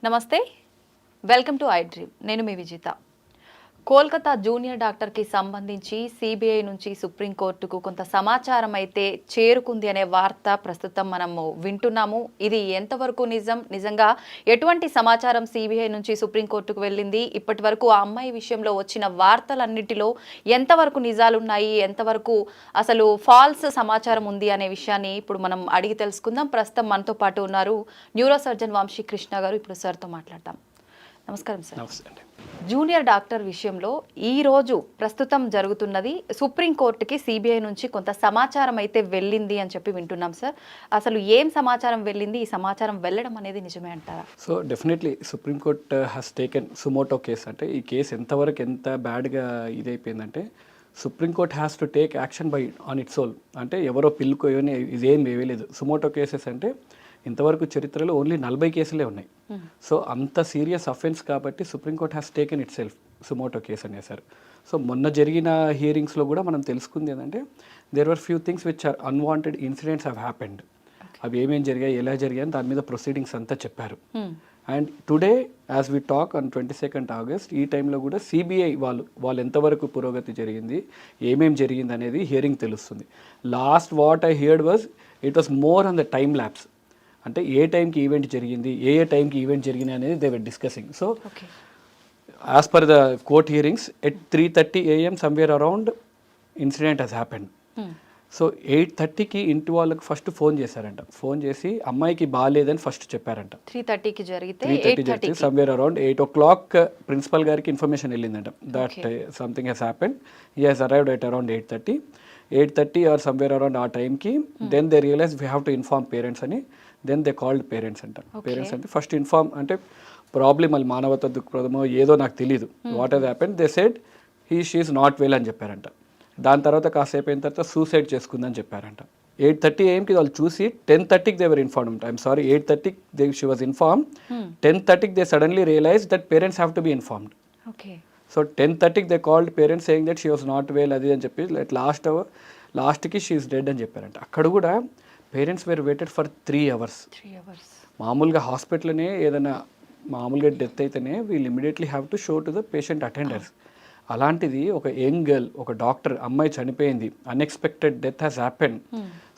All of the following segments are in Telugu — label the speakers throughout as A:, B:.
A: నమస్తే, వెల్కమ్ టు ఐ డ్రీమ్. నేను మీ విజిత. కోల్కతా జూనియర్ డాక్టర్కి సంబంధించి సిబిఐ నుంచి సుప్రీంకోర్టుకు కొంత సమాచారం అయితే చేరుకుంది అనే వార్త ప్రస్తుతం మనము వింటున్నాము. ఇది ఎంతవరకు నిజంగా ఎటువంటి సమాచారం సిబిఐ నుంచి సుప్రీంకోర్టుకు వెళ్ళింది, ఇప్పటి వరకు ఆ అమ్మాయి విషయంలో వచ్చిన వార్తలన్నిటిలో ఎంతవరకు నిజాలున్నాయి, ఎంతవరకు అసలు ఫాల్స్ సమాచారం ఉంది అనే విషయాన్ని ఇప్పుడు మనం అడిగి తెలుసుకుందాం. ప్రస్తుతం మనతో పాటు ఉన్నారు న్యూరో సర్జన్ వంశీ కృష్ణ గారు. ఇప్పుడు సార్తో మాట్లాడతాం. నమస్కారం సార్.
B: నమస్తే.
A: జూనియర్ డాక్టర్ విషయంలో ఈరోజు ప్రస్తుతం జరుగుతున్నది, సుప్రీంకోర్టుకి సిబిఐ నుంచి కొంత సమాచారం అయితే వెళ్ళింది అని చెప్పి వింటున్నాం సార్. అసలు ఏం సమాచారం వెళ్ళింది, ఈ సమాచారం వెళ్ళడం అనేది నిజమే అంటారా?
B: So definitely supreme court has taken suo motu case. అంటే ఈ కేసు ఎంతవరకు ఎంత బ్యాడ్గా ఇదైపోయిందంటే supreme court has to take action by on its own. అంటే ఎవరో పిల్లుకో ఇదేం వేయలేదు. సుమోటో కేసెస్ అంటే ఇంతవరకు చరిత్రలో ఓన్లీ 40 కేసులే ఉన్నాయి. సో అంత సీరియస్ అఫెన్స్ కాబట్టి supreme court has taken itself suo motu case అనేసారు. సో మొన్న జరిగిన హియరింగ్స్లో కూడా మనం తెలుసుకుంది ఏంటంటే there were few things which are unwanted incidents have happened. అవి ఏమేమి జరిగాయి, ఎలా జరిగాయి దాని మీద ప్రొసీడింగ్స్ అంతా చెప్పారు. And today as we talk on 22nd August ఈ టైంలో కూడా సిబిఐ వాళ్ళు ఎంతవరకు పురోగతి జరిగింది, ఏమేమి జరిగింది అనేది హియరింగ్ తెలుస్తుంది. Last what I heard was it was more on the time labs. అంటే ఏ టైంకి ఈవెంట్ జరిగింది, ఏ టైంకి ఈవెంట్ జరిగింది అనేది they were discussing. So as per the court hearings at 3:30 AM somewhere around incident has happened. So 8:30కి ఇంటి వాళ్ళకి ఫస్ట్ ఫోన్ చేశారంట. ఫోన్ చేసి అమ్మాయికి బాగాలేదని ఫస్ట్ చెప్పారంట.
A: 3:30కి జరిగితే
B: 3:30 సమ్వేర్ అరౌండ్ 8 o'clock ప్రిన్సిపల్ గారికి ఇన్ఫర్మేషన్ వెళ్ళిందంట that something has happened. He has arrived at around 8:30 or somewhere around ఆ టైంకి then they realise we have to inform parents అని. దెన్ దే కాల్డ్ పేరెంట్స్ అంట. పేరెంట్స్ అంటే ఫస్ట్ ఇన్ఫార్మ్ అంటే ప్రాబ్లం మళ్ళీ మానవత దృక్పథమో ఏదో నాకు తెలియదు, what has happened. They said she is not well అని చెప్పారంట. దాని తర్వాత కాసేపు అయిన తర్వాత సూసైడ్ చేసుకుందని చెప్పారంట. 8:30 AMకి వాళ్ళు చూసి 10:30కి they were informed. I'm sorry 8:30 she was inform. 10:30కి they suddenly realise that parents have to be informed. So 10:30కి they called parents saying that she was not well అది అని చెప్పి లాస్ట్కి షీ ఈస్ డెడ్ అని చెప్పారంట. అక్కడ కూడా parents were waited for 3 hours. మామూలుగా హాస్పిటల్నే ఏదైనా మామూలుగా డెత్ అయితేనే వీళ్ళు immediately have to show to the patient attenders. అలాంటిది ఒక యంగ్ గర్ల్, ఒక డాక్టర్, అమ్మాయి చనిపోయింది, unexpected death has happened.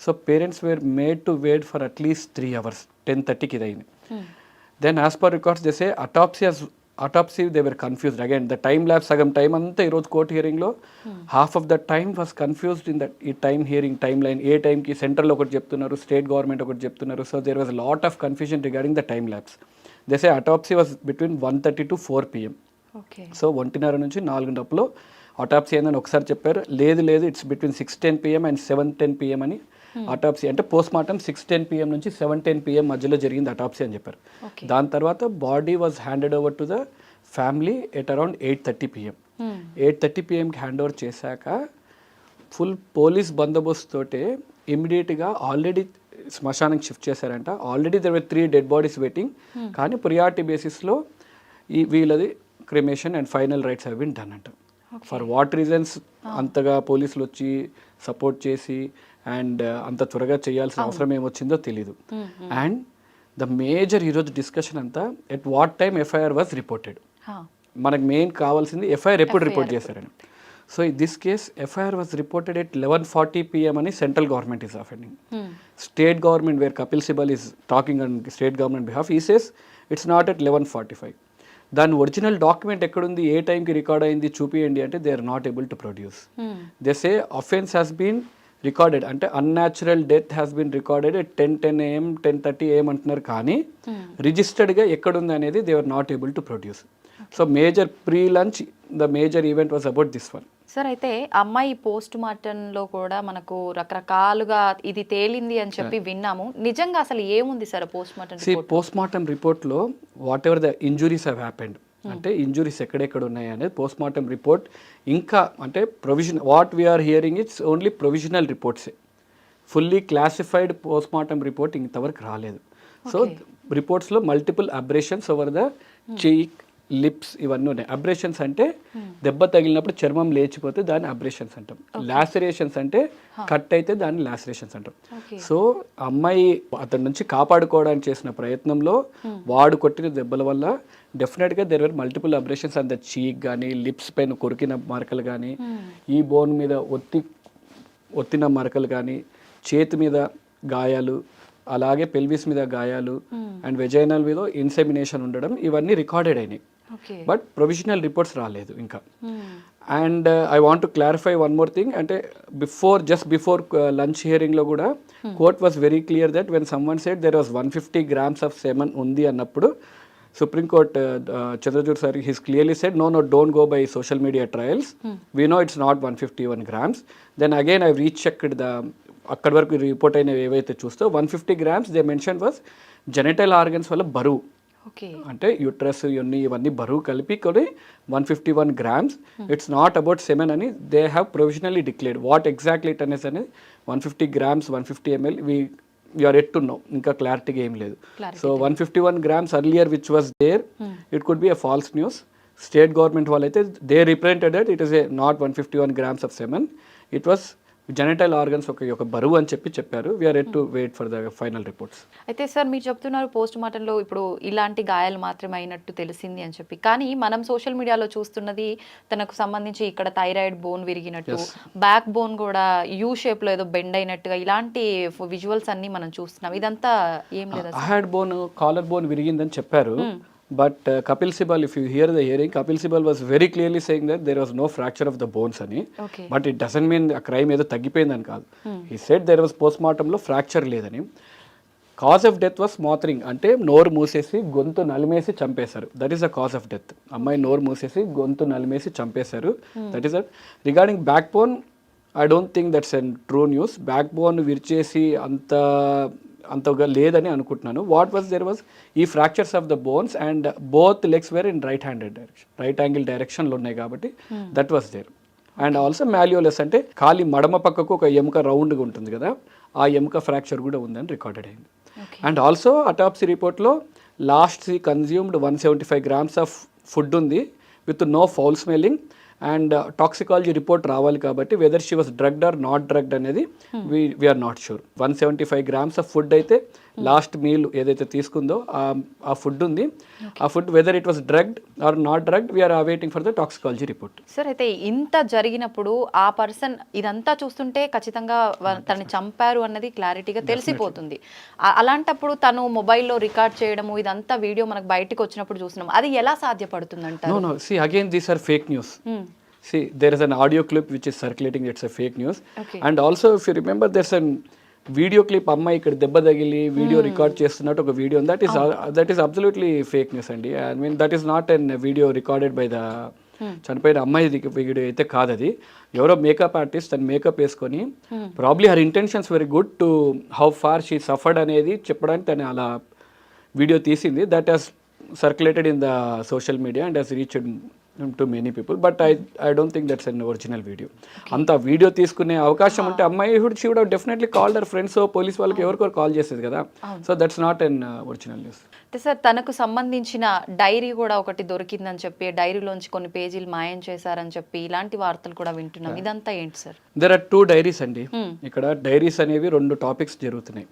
B: So parents were made to wait for at least 3 hours. 10:30కి ఇది అయింది. దెన్ యాజ్ పర్ రికార్డ్స్ చేసే autopsy they were confused again. The time lapse సగం టైం అంతా ఈరోజు కోర్ట్ హియరింగ్లో half of the time was confused in that ఈ టైమ్ హియరింగ్ టైమ్ లైన్. ఏ టైంకి సెంట్రల్ ఒకటి చెప్తున్నారు, స్టేట్ గవర్నమెంట్ ఒకటి చెప్తున్నారు. So there was lot of confusion regarding the time lapse. They say autopsy was between 1:30 to 4 PM. So 1:30 నుంచి 4 అటాప్సీ అయిందని ఒకసారి చెప్పారు. లేదు it's between 6:10 PM and 7:10 PM అని అటాప్సీ. అంటే పోస్ట్ మార్టం 6:10 PM నుంచి 7:10 PM మధ్యలో జరిగింది అటాప్సీ అని చెప్పారు. దాని తర్వాత body was handed over to the family at around 8:30 PM. 8:30 PMకి హ్యాండ్ ఓవర్ చేశాక ఫుల్ పోలీస్ బందోబస్తు తోటే ఇమ్మీడియట్గా ఆల్రెడీ శ్మశానానికి షిఫ్ట్ చేశారంట. Already there were 3 dead bodies waiting. కానీ ప్రియారిటీ బేసిస్లో వీళ్ళది cremation and final rites have been done అంట. ఫర్ వాట్ రీజన్స్ అంతగా పోలీసులు వచ్చి సపోర్ట్ చేసి అండ్ అంత త్వరగా చేయాల్సిన అవసరం ఏమొచ్చిందో తెలీదు. అండ్ ద మేజర్ ఈరోజు డిస్కషన్ అంతా at what time FIR was reported. మనకు మెయిన్ కావాల్సింది ఎఫ్ఐఆర్ ఎప్పుడు రిపోర్ట్ చేశారని. So in this case FIR was reported at 11:40 PM అని central government is offending. State government wear Kapil Sibal is talking on state government behalf ఈ సేస్ ఇట్స్ నాట్ ఎట్ 11:45. దాని ఒరిజినల్ డాక్యుమెంట్ ఎక్కడుంది, ఏ టైంకి రికార్డ్ అయింది చూపియండి అంటే they are not able to produce. They say offence has been recorded అంటే unnatural death has been recorded at 10:10 AM 10:30 AM అంటున్నారు. కానీ రిజిస్టర్డ్గా ఎక్కడుంది అనేది they are not able to produce. So major pre lunch the major event was about this one.
A: Sir, అయితే అమ్మాయి పోస్ట్ మార్టంలో కూడా మనకు రకరకాలుగా ఇది తేలింది అని చెప్పి విన్నాము. నిజంగా అసలు ఏముంది సార్ పోస్ట్
B: మార్టం రిపోర్ట్లో? Whatever the injuries have happened అంటే ఇంజురీస్ ఎక్కడెక్కడ ఉన్నాయి అనేది పోస్ట్ మార్టం రిపోర్ట్. ఇంకా అంటే provision what we are hearing it's only provisional రిపోర్ట్సే. Fully classified post mortem report ఇంతవరకు రాలేదు. సో రిపోర్ట్స్లో multiple abrasions over the cheek lips ఇవన్నీ ఉన్నాయి. అబ్రేషన్స్ అంటే దెబ్బ తగిలినప్పుడు చర్మం లేచిపోతే దాన్ని అబ్రేషన్స్ అంటాం. లాసరేషన్స్ అంటే కట్ అయితే దాన్ని లాసరేషన్స్ అంటాం. సో అమ్మాయి అతని నుంచి కాపాడుకోవడానికి చేసిన ప్రయత్నంలో వాడు కొట్టిన దెబ్బల వల్ల డెఫినెట్గా దెర్ ఆర్ మల్టిపుల్ అబ్రేషన్స్ అంత చీక్ కానీ లిప్స్ పైన కొరికిన మరకలు కానీ ఈ బోన్ మీద ఒత్తిన మరకలు కానీ చేతి మీద గాయాలు అలాగే పెల్విస్ మీద గాయాలు అండ్ వెజైనల్ మీద ఇన్సెమినేషన్ ఉండడం ఇవన్నీ రికార్డెడ్ అయినాయి. బట్ ప్రొవిజనల్ రిపోర్ట్స్ రాలేదు ఇంకా. And I want to clarify one more thing, అంటే జస్ట్ బిఫోర్ లంచ్ హియరింగ్లో కూడా court was very clear that when someone said there was 150 grams of semen ఉంది అన్నప్పుడు Supreme Court, Chandrachud sir, he's clearly said, no, don't go by social media trials. We know it's not 151 grams. Then again, I've rechecked అక్కడి వరకు రిపోర్ట్ అయిన ఏవైతే చూస్తే 150 grams they mention was genital organs వల్ల బరువు, అంటే యూట్రస్ ఇవన్నీ బరువు కలిపి కూడా 151 grams. It's not about semen అని they have provisionally declared. What exactly it అనేసి అనేది 150 grams 150 ml we are at to know, ఇంకా క్లారిటీగా ఏం లేదు. So 151 grams earlier which was there, it could be a false news. State government వాళ్ళైతే they represented that it is a not 151 grams of semen, it was genital organs ఒక బరువు అని చెప్పారు. We are at to wait for the final reports.
A: అయితే సార్ మీరు చెప్తున్నారు పోస్ట్ మార్టంలో ఇప్పుడు ఇలాంటి గాయాలు మాత్రమే అయినట్టు తెలిసింది అని చెప్పి, కానీ మనం సోషల్ మీడియాలో చూస్తున్నది తనకు సంబంధించి ఇక్కడ థైరాయిడ్ బోన్ విరిగినట్టు, బ్యాక్ బోన్ కూడా యూ షేప్ లో ఏదో బెండ్ అయినట్టుగా ఇలాంటి విజువల్స్ అన్ని మనం చూస్తున్నాం. ఇదంతా ఏం లేదు.
B: హెడ్ బోన్, కాలర్ బోన్ విరిగిందని చెప్పారు. But Kapil Sibal, if you hear the hearing, Kapil Sibal was very clearly saying that there was no fracture of the bones ani. But it doesn't mean a crime edo taggipoyindani kaadu. He said there was postmortem lo fracture ledani. Cause of death was smothering, ante noru moosesi gontu nalimesi champesaru. That is the cause of death. Ammayi noru moosesi gontu nalimesi champesaru. That is that. Regarding backbone, I don't think that's a true news. Backbone virchesi అంతగా లేదని అనుకుంటున్నాను. వాట్ వాజ్ దేర్ వాజ్ ఈ fractures of the bones and both legs were in right angle డైరెక్షన్లో ఉన్నాయి కాబట్టి that was there. And also malleolus అంటే ఖాళీ మడమ పక్కకు ఒక ఎముక రౌండ్గా ఉంటుంది కదా, ఆ ఎముక ఫ్రాక్చర్ కూడా ఉందని రికార్డెడ్ అయింది. అండ్ ఆల్సో అటాప్సీ రిపోర్ట్లో last she consumed 175 grams of food ఉంది with no foul smelling. And toxicology report రావాలి కాబట్టి whether she was drugged or not drugged అనేది we are not sure. 175 grams of food అయితే లాస్ట్ మీల్ ఏదైతే తీసుకుందో ఆ ఫుడ్ ఉంది. ఆ food whether it was drugged or not drugged we are awaiting for the toxicology report.
A: Sir అయితే ఇంత జరిగినప్పుడు ఆ పర్సన్ ఇదంతా చూస్తుంటే ఖచ్చితంగా తనని చంపారు అన్నది క్లారిటీగా తెలిసిపోతుంది. అలాంటప్పుడు తను మొబైల్లో రికార్డ్ చేయడము ఇదంతా వీడియో మనకు బయటకు వచ్చినప్పుడు చూస్తున్నాం, అది ఎలా సాధ్యపడుతుంది అంటారు?
B: No, see again these are fake news. See, there is an audio clip which is circulating, it's a fake news. And also if you remember there's a video clip అమ్మాయి ఇక్కడ దెబ్బ తగిలి వీడియో రికార్డ్ చేస్తున్నట్టు ఒక video that is absolutely fake news అండి. I mean that is not an video recorded by the చనిపోయిన అమ్మాయి వీడియో అయితే కాదు, అది ఎవరో మేకప్ ఆర్టిస్ట్ తను మేకప్ వేసుకొని probably her intentions very good to how far she suffered అనేది చెప్పడానికి తను అలా వీడియో తీసింది. That has circulated in the social media and has reached to many people, but I don't think that's an original video. అంత వీడియో తీసుకునే అవకాశం ఉంటే అమ్మాయి she would have definitely called her friends or police వాళ్ళకి ఎవరికొరు కాల్ చేసేది కదా. So that's not an original news.
A: అంటే సార్ తనకు సంబంధించిన డైరీ కూడా ఒకటి దొరికిందని చెప్పి డైరీలోంచి కొన్ని పేజీలు మాయం చేశారని చెప్పి ఇలాంటి వార్తలు కూడా వింటున్నాం, ఇదంతా ఏంటి సార్?
B: there are 2 diaries అండి. ఇక్కడ డైరీస్ అనేవి 2 టాపిక్స్ జరుగుతున్నాయి.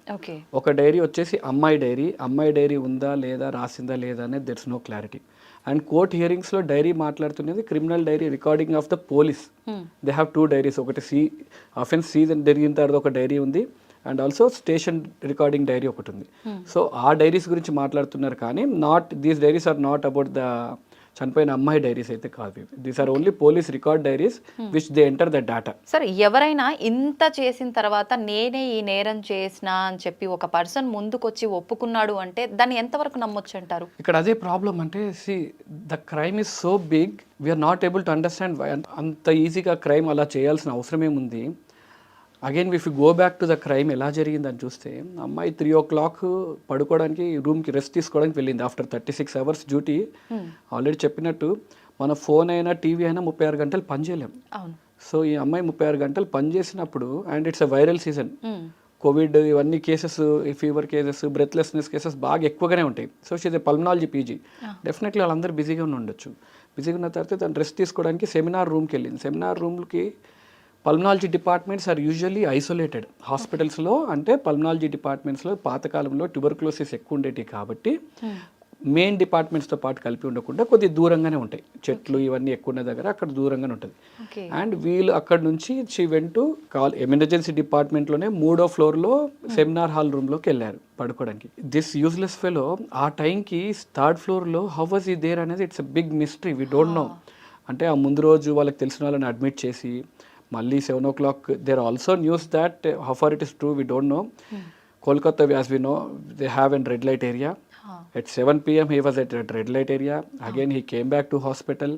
B: ఒక డైరీ వచ్చేసి అమ్మాయి డైరీ ఉందా లేదా రాసిందా లేదా అనేది that's no clarity. And court హియరింగ్స్లో డైరీ మాట్లాడుతున్నది criminal diary recording of the police. They have 2 diaries, ఒకటి అఫెన్స్ సీజన్ జరిగిన తర్వాత ఒక డైరీ ఉంది and also station recording diary ఒకటి ఉంది. సో ఆ డైరీస్ గురించి మాట్లాడుతున్నారు కానీ these diaries are not about the చనిపోయిన అమ్మాయి డైరీస్ అయితే కాదు. These are only police record diaries which they enter the data.
A: Sir ఎవరైనా ఇంత చేసిన తర్వాత నేనే ఈ నేరం చేసిన అని చెప్పి ఒక పర్సన్ ముందుకొచ్చి ఒప్పుకున్నాడు అంటే దాన్ని ఎంతవరకు నమ్మొచ్చు అంటారు?
B: ఇక్కడ అదే ప్రాబ్లం అంటే the crime is so big we are not able to understand అంత ఈజీగా క్రైమ్ అలా చేయాల్సిన అవసరం ఏముంది. Again if you go back to the crime ఎలా జరిగిందని చూస్తే అమ్మాయి 3 o'clock పడుకోవడానికి రూమ్కి రెస్ట్ తీసుకోవడానికి వెళ్ళింది ఆఫ్టర్ 36 hours డ్యూటీ. ఆల్రెడీ చెప్పినట్టు మన ఫోన్ అయినా టీవీ అయినా 36 గంటలు పనిచేయలేం. సో ఈ అమ్మాయి 36 గంటలు పనిచేసినప్పుడు and it's a viral season, COVID ఇవన్నీ cases, fever cases, breathlessness cases బాగా ఎక్కువగానే ఉంటాయి. So she's pulmonology PG. Definitely వాళ్ళందరూ బిజీగా ఉండొచ్చు. బిజీగా ఉన్న తర్వాత తను రెస్ట్ తీసుకోవడానికి సెమినార్ రూమ్కి వెళ్ళింది. సెమినార్ రూమ్కి pulmonology departments are usually isolated. హాస్పిటల్స్లో అంటే పల్మనాలజీ డిపార్ట్మెంట్స్లో పాతకాలంలో ట్యూబర్క్లోసిస్ ఎక్కువ ఉండేవి కాబట్టి మెయిన్ డిపార్ట్మెంట్స్తో పాటు కలిపి ఉండకుండా కొద్దిగా దూరంగానే ఉంటాయి. చెట్లు ఇవన్నీ ఎక్కువ ఉన్న దగ్గర అక్కడ దూరంగానే ఉంటుంది. అండ్ వీళ్ళు అక్కడ నుంచి షీ వెంట్ టు ఎమర్జెన్సీ డిపార్ట్మెంట్లోనే 3వ ఫ్లోర్లో సెమినార్ హాల్ రూమ్లోకి వెళ్ళారు పడుకోవడానికి. దిస్ యూజ్లెస్ ఫెలో ఆ టైంకి 3rd ఫ్లోర్లో హౌ వాజ్ ఈ దేర్ అనేది it's a big mystery, we don't know. అంటే ఆ ముందు రోజు వాళ్ళకి తెలిసిన వాళ్ళని అడ్మిట్ చేసి మళ్ళీ 7 o'clock there also news that how far it is true we don't know. Kolkata as we know they have an red light area. At 7 PM he was at red light area. Again he came back to hospital.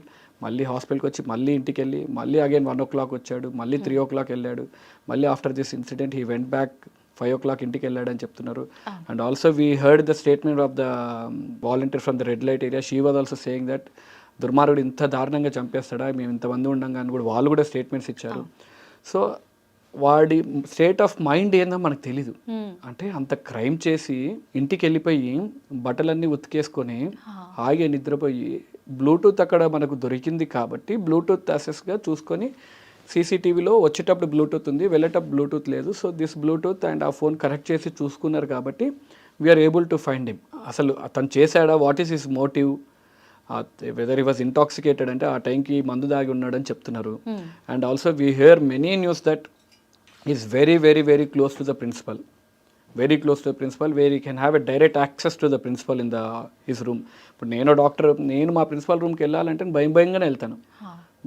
B: మళ్ళీ హాస్పిటల్కి వచ్చి మళ్ళీ ఇంటికి వెళ్ళి మళ్ళీ అగైన్ 1 o'clock వచ్చాడు, మళ్ళీ 3 o'clock వెళ్ళాడు. మళ్ళీ after this incident he went back 5 o'clock ఇంటికి వెళ్ళాడు అని చెప్తున్నారు. And also we heard the statement of the volunteer from the red light area. She was also saying that దుర్మార్గుడు ఇంత దారుణంగా చంపేస్తాడా, మేము ఇంతమంది ఉండంగా అని కూడా వాళ్ళు కూడా స్టేట్మెంట్స్ ఇచ్చారు. సో వాడి స్టేట్ ఆఫ్ మైండ్ ఏందో మనకు తెలీదు. అంటే అంత క్రైమ్ చేసి ఇంటికి వెళ్ళిపోయి బట్టలన్నీ ఉతికేసుకొని హాయిగా నిద్రపోయి బ్లూటూత్ అక్కడ మనకు దొరికింది కాబట్టి బ్లూటూత్ యాక్సెస్గా చూసుకొని సీసీటీవీలో వచ్చేటప్పుడు బ్లూటూత్ ఉంది, వెళ్ళేటప్పుడు బ్లూటూత్ లేదు. సో దిస్ బ్లూటూత్ అండ్ ఆ ఫోన్ కనెక్ట్ చేసి చూసుకున్నారు కాబట్టి we are able to find him. అసలు అతను చేశాడా, what is his motive, whether he was intoxicated అంటే ఆ టైంకి మందు దాగి ఉన్నాడని చెప్తున్నారు. And also we hear many news that is very very very close to the principal, very close to the principal, where you can have a direct access to the principal in the his room. ఇప్పుడు నేను డాక్టర్, నేను మా ప్రిన్సిపల్ రూమ్కి వెళ్ళాలంటే భయంగానే వెళ్తాను.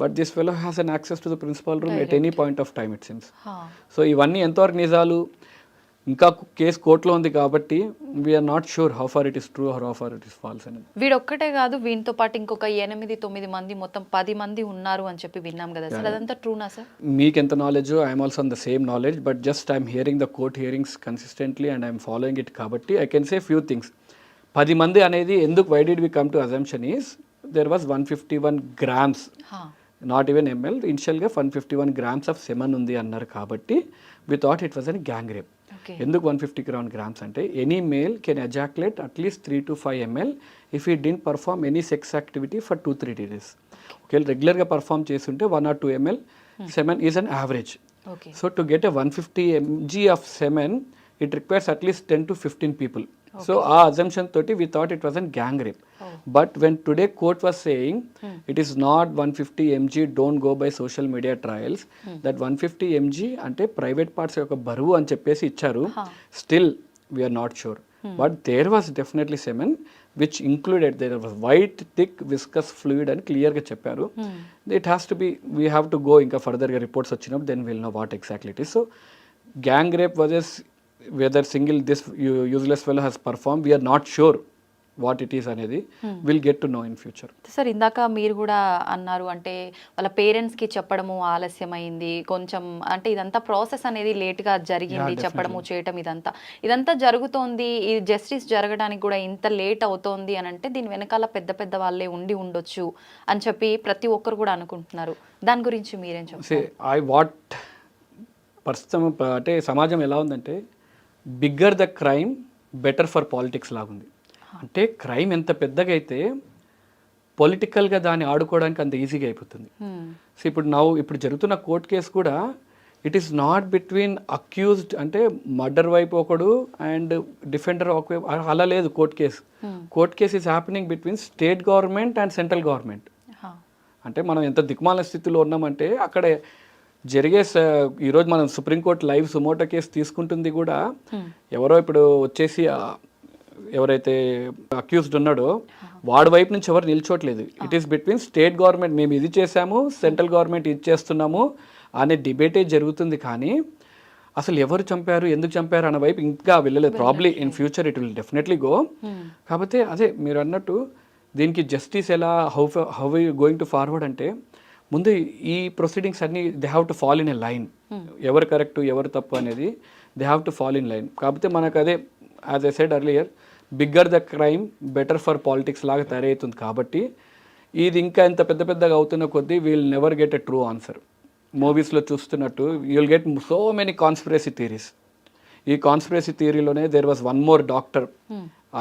B: But this fellow has an access to the principal room at any point of time it seems. So ఇవన్నీ ఎంతవరకు నిజాలు, ఇంకా కేసు కోర్టులో ఉంది కాబట్టి we are not sure how far it is true or how far it is false అనేది.
A: వీడొక్కటే కాదు, వీటితో పాటు ఇంకొక 8-9 మంది, మొత్తం 10 మంది ఉన్నారు అని చెప్పి విన్నాం కదా సార్, అదంతా ట్రూనా సార్?
B: మీకు ఎంత knowledge, I'm also on the same knowledge, but just I'm hearing the court hearings consistently and I'm following it కాబట్టి I can say few things. 10 మంది అనేది ఎందుకు, why did we come to assumption is there was 151 grams, not even ML, ఇనిషియల్గా 151 grams ఆఫ్ సెమన్ ఉంది అన్నారు కాబట్టి we thought it was an gang rape. ఎందుకు 150 grams అంటే any male can ejaculate at least 3 to 5 ml if he didn't perform any sex activity for 2-3 days. ఒకవేళ రెగ్యులర్గా పర్ఫార్మ్ చేస్తుంటే 1 or 2 ml semen is an average. So to get a 150 mg of semen it requires at least 10 to 15 people. So ఆ assumption తోటి we thought it was a gang rape. But when today court was saying it is not 150 mg, don't go by social media trials, that 150 mg అంటే ప్రైవేట్ పార్ట్స్ యొక్క బరువు అని చెప్పేసి ఇచ్చారు. Still we are not sure. But there was definitely semen which included, there was white thick viscous fluid అని క్లియర్గా చెప్పారు. It has to be, we have to go ఇంకా ఫర్దర్గా రిపోర్ట్స్ వచ్చినప్పుడు then we'll know what exactly it is. So gang rape was whether single this useless fellow has performed, we are not sure what it is అనేది will get to know in future.
A: Sir ఇందాక మీరు కూడా అన్నారు, అంటే వాళ్ళ పేరెంట్స్కి చెప్పడము ఆలస్యమైంది కొంచెం, అంటే ఇదంతా ప్రాసెస్ అనేది లేట్గా జరిగింది, చెప్పడము చేయటం ఇదంతా జరుగుతోంది. ఈ జస్టిస్ జరగడానికి కూడా ఇంత లేట్ అవుతోంది అని అంటే దీని వెనకాల పెద్ద పెద్ద వాళ్ళే ఉండొచ్చు అని చెప్పి ప్రతి ఒక్కరు కూడా అనుకుంటున్నారు. దాని గురించి మీరేం చెప్తారు?
B: ప్రస్తుతం అంటే సమాజం ఎలా ఉందంటే bigger the crime better for politics లాగుంది. అంటే క్రైమ్ ఎంత పెద్దగా అయితే పొలిటికల్గా దాన్ని ఆడుకోవడానికి అంత ఈజీగా అయిపోతుంది. సో ఇప్పుడు జరుగుతున్న కోర్ట్ కేసు కూడా it is not between accused, అంటే మర్డర్ వైపు ఒకడు అండ్ డిఫెండర్ ఒకవైపు, అలా లేదు court case. Court case is happening between state government and central government. అంటే మనం ఎంత దిక్మాల స్థితిలో ఉన్నామంటే అక్కడ జరిగే, ఈరోజు మనం సుప్రీంకోర్టు లైవ్ సుమోటో కేసు తీసుకుంటుంది కూడా ఎవరో ఇప్పుడు వచ్చేసి ఎవరైతే అక్యూజ్డ్ ఉన్నాడో వాడి వైపు నుంచి ఎవరు నిల్చోట్లేదు. It is between state government, మేము ఇది చేసాము, సెంట్రల్ గవర్నమెంట్ ఇది చేస్తున్నాము అనే డిబేటే జరుగుతుంది. కానీ అసలు ఎవరు చంపారు, ఎందుకు చంపారు అన్న వైపు ఇంకా వెళ్ళలేదు. Probably in future it will definitely go. కాకపోతే అదే మీరు అన్నట్టు దీనికి జస్టిస్ ఎలా, హౌ గోయింగ్ టు ఫార్వర్డ్ అంటే ముందు ఈ ప్రొసీడింగ్స్ అన్ని they have to fall in a line. ఎవరు కరెక్ట్ ఎవరు తప్పు అనేది they have to fall in line. కాకపోతే మనకు అదే as I said earlier, bigger the crime better for politics లాగా తయారవుతుంది. కాబట్టి ఇది ఇంకా ఎంత పెద్దగా అవుతున్న కొద్దీ we'll never get a true answer. మూవీస్లో చూస్తున్నట్టు you will get so many conspiracy theories. ఈ కాన్స్పిరసీ థియరీలోనే there was one more doctor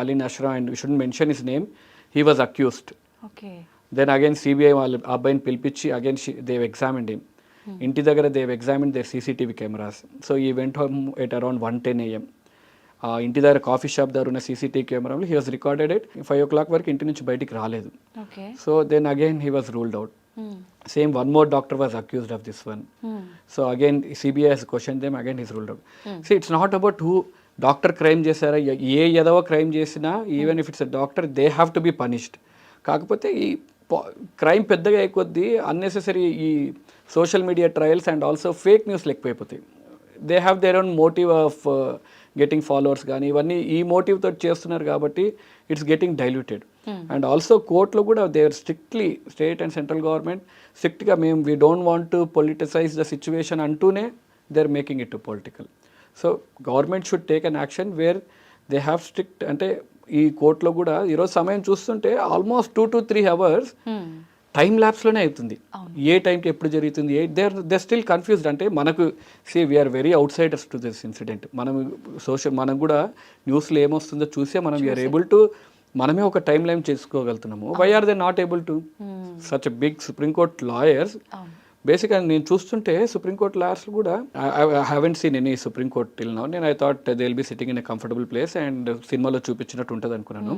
B: అలీన్ అష్రా and we should mention his name, he was accused.
A: Okay.
B: Then again CBI వాళ్ళు ఆ అబ్బాయిని పిలిపించి అగైన్ దేవ్ ఎగ్జామిన్డ్ హిమ్. ఇంటి దగ్గర they've examine their CCTV cameras. So he went home at around 1:10 AM. ఆ ఇంటి దగ్గర కాఫీ షాప్ దగ్గర ఉన్న సీసీటీవీ కెమెరాలో he was recorded at 5 o'clock వరకు ఇంటి నుంచి బయటికి రాలేదు.
A: Okay.
B: So then again he was ruled out. Same one more doctor was accused of this one. So again CBI has questioned them, again he's ruled out. See, it's not about who doctor crime చేశారా, ఏ ఏదో క్రైమ్ చేసినా even if it's a doctor they have to be punished. కాకపోతే ఈ క్రైమ్ పెద్దగా అయిపోద్ది, అన్నెసెసరీ ఈ social media trials and also fake న్యూస్లు ఎక్కువైపోతాయి. They have their own motive of getting followers కానీ ఇవన్నీ ఈ మోటివ్ తోటి చేస్తున్నారు కాబట్టి it's getting diluted. And also కోర్టులో కూడా they are strictly, state and central government స్ట్రిక్ట్గా మేము we don't want to politicize the situation అంటూనే they are making it to political. So government should take an action where they have strict. అంటే ఈ కోర్టులో కూడా ఈరోజు సమయం చూస్తుంటే ఆల్మోస్ట్ 2 to 3 hours టైం ల్యాబ్స్లోనే అవుతుంది. ఏ టైంకి ఎప్పుడు జరుగుతుంది, దే స్టిల్ కన్ఫ్యూజ్డ్. అంటే మనకు we are very outsiders to this incident. మనం మనం కూడా న్యూస్లో ఏమొస్తుందో చూసే మనం వీఆర్ ఏబుల్ టు మనమే ఒక టైం లైన్ చేసుకోగలుగుతున్నాము. Why are they not able to? Such a big supreme court lawyers. బేసిక్గా నేను చూస్తుంటే సుప్రీంకోర్ట్ లాయర్స్ కూడా I haven't seen any supreme court till now. నేను I thought they will be sitting in a comfortable place and సినిమాలో చూపించినట్టు ఉంటుంది అనుకున్నాను.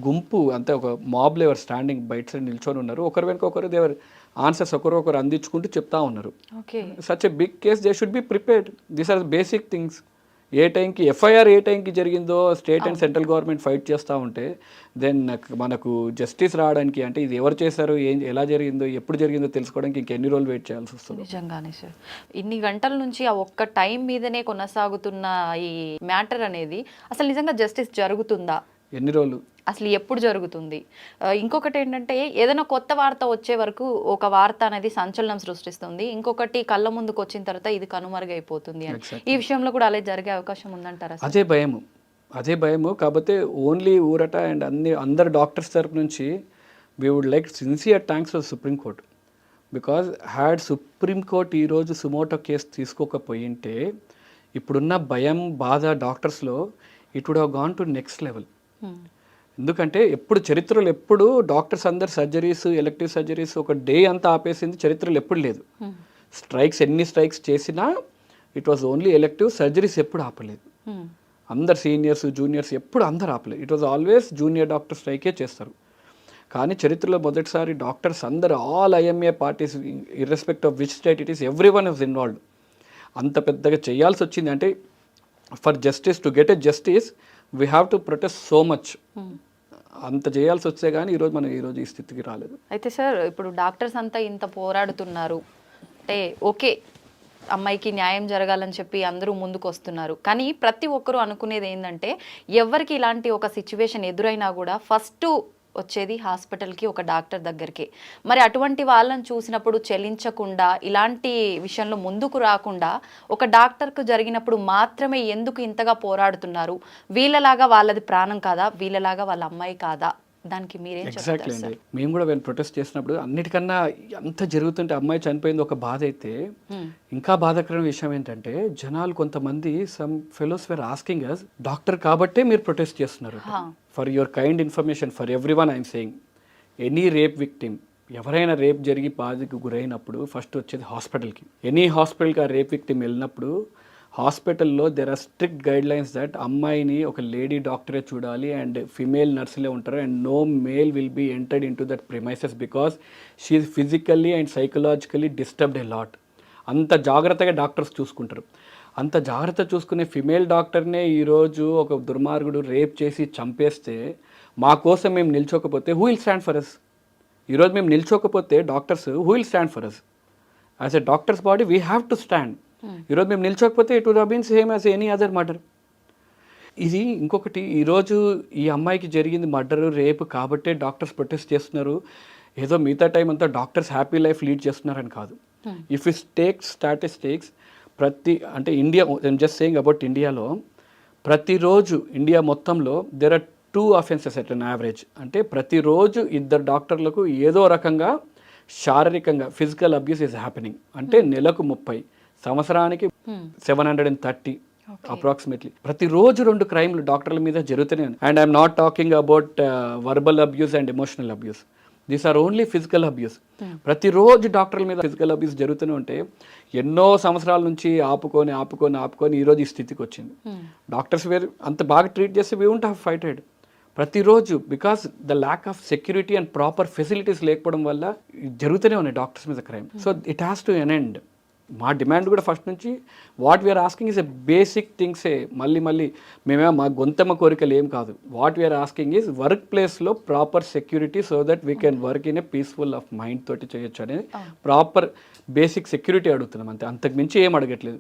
B: గుంపు అంతే, ఒక మాబ్లో ఎవరు స్టాండింగ్ బయట సైడ్ నిల్చొని ఉన్నారు, ఒకరి వెనుక ఒకరు దేవర్ ఆన్సర్స్ ఒకరు అందించుకుంటూ చెప్తా ఉన్నారు. Such a big case they should be prepared. These are basic things. ఏ టైంకి ఎఫ్ఐఆర్ ఏ టైంకి జరిగిందో state and central government fight చేస్తూ ఉంటే దెన్ మనకు జస్టిస్ రావడానికి, అంటే ఇది ఎవరు చేశారు, ఎలా జరిగిందో, ఎప్పుడు జరిగిందో తెలుసుకోవడానికి ఇంకెన్ని రోజులు వెయిట్ చేయాల్సి వస్తుంది.
A: నిజంగానే సార్, ఇన్ని గంటల నుంచి ఆ ఒక్క టైం మీదనే కొనసాగుతున్న ఈ మ్యాటర్ అనేది అసలు నిజంగా జస్టిస్ జరుగుతుందా?
B: ఎన్ని రోజులు,
A: అసలు ఎప్పుడు జరుగుతుంది? ఇంకొకటి ఏంటంటే ఏదైనా కొత్త వార్త వచ్చే వరకు ఒక వార్త అనేది సంచలనం సృష్టిస్తుంది, ఇంకొకటి కళ్ళ ముందుకు వచ్చిన తర్వాత ఇది కనుమరుగైపోతుంది అని. ఈ విషయంలో కూడా అలా జరిగే అవకాశం ఉందంటారా?
B: అదే భయము. కాకపోతే ఓన్లీ ఊరట అండ్ అందరు డాక్టర్స్ తరపు నుంచి we would like sincere thanks to supreme court. Because had supreme court ఈరోజు సుమోటో కేసు తీసుకోకపోయింటే ఇప్పుడున్న భయం, బాధ డాక్టర్స్లో it would have gone to next level. ఎందుకంటే ఎప్పుడు చరిత్రలో ఎప్పుడు డాక్టర్స్ అందరు సర్జరీస్, ఎలక్టివ్ సర్జరీస్ ఒక డే అంతా ఆపేసింది చరిత్రలో ఎప్పుడు లేదు. స్ట్రైక్స్ ఎన్ని స్ట్రైక్స్ చేసినా it was only elective, surgeries ఎప్పుడు ఆపలేదు. అందరు సీనియర్స్, జూనియర్స్ ఎప్పుడు అందరు ఆపలేదు. It was always junior doctor స్ట్రైకే చేస్తారు. కానీ చరిత్రలో మొదటిసారి డాక్టర్స్ అందరు all IMA parties irrespective of which state it is everyone is involved. అంత పెద్దగా చేయాల్సి వచ్చింది. అంటే for justice, to get a justice we have to protest so much. అంత చేయాల్సి వచ్చే కానీ ఈరోజు ఈ స్థితికి రాలేదు.
A: అయితే సార్, ఇప్పుడు డాక్టర్స్ అంతా ఇంత పోరాడుతున్నారు అంటే ఓకే, అమ్మాయికి న్యాయం జరగాలని చెప్పి అందరూ ముందుకు వస్తున్నారు. కానీ ప్రతి ఒక్కరూ అనుకునేది ఏంటంటే ఎవరికి ఇలాంటి ఒక సిచ్యువేషన్ ఎదురైనా కూడా ఫస్ట్ వచ్చేది హాస్పిటల్కి, ఒక డాక్టర్ దగ్గరికి. మరి అటువంటి వాళ్ళని చూసినప్పుడు చెల్లించకుండా, ఇలాంటి విషయంలో ముందుకు రాకుండా ఒక డాక్టర్కు జరిగినప్పుడు మాత్రమే ఎందుకు ఇంతగా పోరాడుతున్నారు? వీళ్ళలాగా వాళ్ళది ప్రాణం కాదా? వీళ్ళలాగా వాళ్ళ అమ్మాయి కాదా? దానికి మీరేం చెప్తారు?
B: ఎగ్జాక్ట్లీ అండి. మేము కూడా ప్రొటెస్ట్ చేసినప్పుడు అన్నిటికన్నా అంత జరుగుతుంటే అమ్మాయి చనిపోయింది ఒక బాధ అయితే, ఇంకా బాధాకరమైన విషయం ఏంటంటే జనాలు కొంతమంది some fellows were asking us, doctor కాబట్టే మీరు ప్రొటెస్ట్ చేస్తున్నారు. For your kind information for every one I'm saying, any rape victim, ఎవరైనా రేప్ జరిగి బాధకు గురైనప్పుడు ఫస్ట్ వచ్చేది హాస్పిటల్కి. ఎనీ హాస్పిటల్కి ఆ రేప్ విక్టిమ్ వెళ్ళినప్పుడు హాస్పిటల్లో there are strict guidelines that అమ్మాయిని ఒక లేడీ డాక్టరే చూడాలి అండ్ ఫిమేల్ నర్సులే ఉంటారు and no male will be entered into that premises because she is physically and psychologically disturbed a lot. అంత జాగ్రత్తగా డాక్టర్స్ చూసుకుంటారు. అంత జాగ్రత్త చూసుకునే ఫిమేల్ డాక్టర్నే ఈరోజు ఒక దుర్మార్గుడు రేప్ చేసి చంపేస్తే మా కోసం మేము నిల్చోకపోతే who will stand for us? ఈరోజు మేము నిల్చోకపోతే doctors who will stand for us? As a doctors body we have to stand. ఈరోజు మేము నిల్చోకపోతే it would have been same as any other murder. ఇది ఇంకొకటి, ఈరోజు ఈ అమ్మాయికి జరిగింది మర్డర్, రేపు కాబట్టే డాక్టర్స్ ప్రొటెస్ట్ చేస్తున్నారు, ఏదో మిగతా టైం అంతా డాక్టర్స్ హ్యాపీ లైఫ్ లీడ్ చేస్తున్నారని కాదు. ఇఫ్ యూ టేక్ స్టాటిస్టిక్స్, అంటే India, I'm just saying about ఇండియాలో, ప్రతిరోజు ఇండియా మొత్తంలో there are 2 offenses at an average. అంటే ప్రతిరోజు 2 డాక్టర్లకు ఏదో రకంగా శారీరకంగా ఫిజికల్ అబ్యూస్ ఈజ్ హ్యాపెనింగ్. అంటే నెలకు 30, సంవత్సరానికి 730. అప్రాక్సిమేట్లీ ప్రతిరోజు 2 క్రైమ్లు డాక్టర్ల మీద జరుగుతూనే ఉన్నాయి. And I'm not talking about verbal abuse and emotional abuse, these are only physical abuse. ప్రతిరోజు డాక్టర్ల మీద ఫిజికల్ అబ్యూస్ జరుగుతూనే ఉంటే ఎన్నో సంవత్సరాల నుంచి ఆపుకొని ఈరోజు ఈ స్థితికి వచ్చింది. డాక్టర్స్ వేరు అంత బాగా ట్రీట్ చేస్తే వీ వోంట్ హ్యావ్ ఫైటెడ్. ప్రతిరోజు because the lack of security and proper facilities లేకపోవడం వల్ల జరుగుతూనే ఉన్నాయి డాక్టర్స్ మీద crime. So it has to an end. మా డిమాండ్ కూడా ఫస్ట్ నుంచి what we are asking is a basic థింగ్సే. మళ్ళీ మేమే మా గొంతమ్మ కోరికలు ఏం కాదు. What we are asking is work ప్లేస్లో proper security so that we can work in a peaceful of mind తోటి చేయొచ్చు అనేది ప్రాపర్ బేసిక్ సెక్యూరిటీ అడుగుతున్నాం అంతే, అంతకు మించి ఏం అడగట్లేదు.